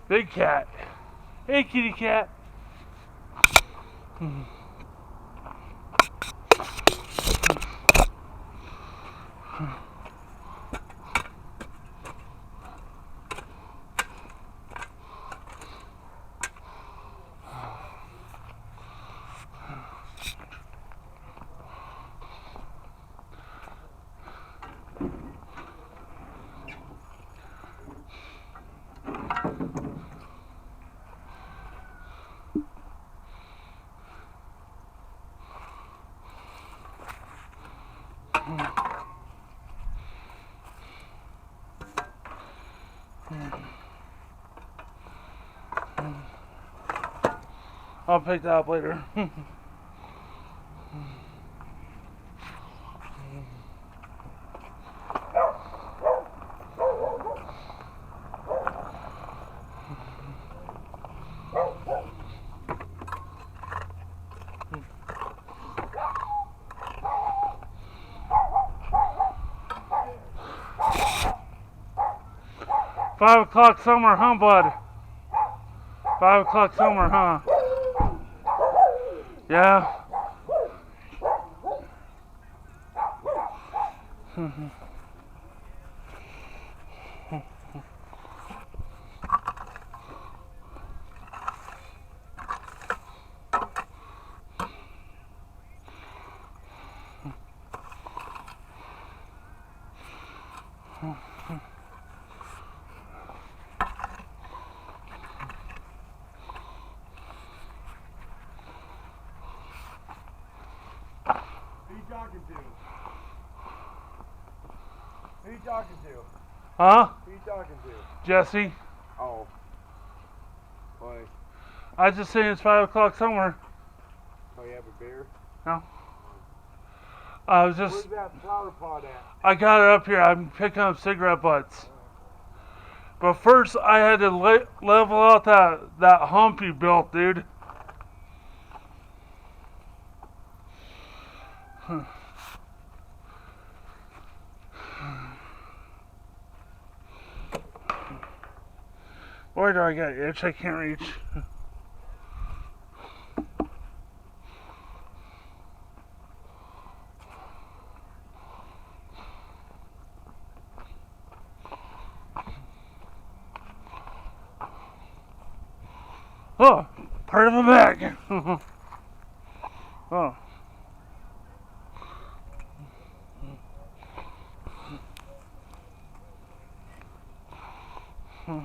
Big cat. Hey, kitty cat. 嗯。 I'll pick that up later. $5 somewhere, huh, bud? 5 o'clock somewhere, huh? Yeah. Who you talking to? Who you talking to? Huh? Who you talking to? Jesse? Oh. Why? I was just saying it's 5 o'clock somewhere. Oh, you have a beer? No. I was just. Where's that flower pot at? I got it up here. I'm picking up cigarette butts. But first, I had to level out that hump you built, dude. Boy, do I got an itch I can't reach. Oh, part of a bag. Oh. Hmm.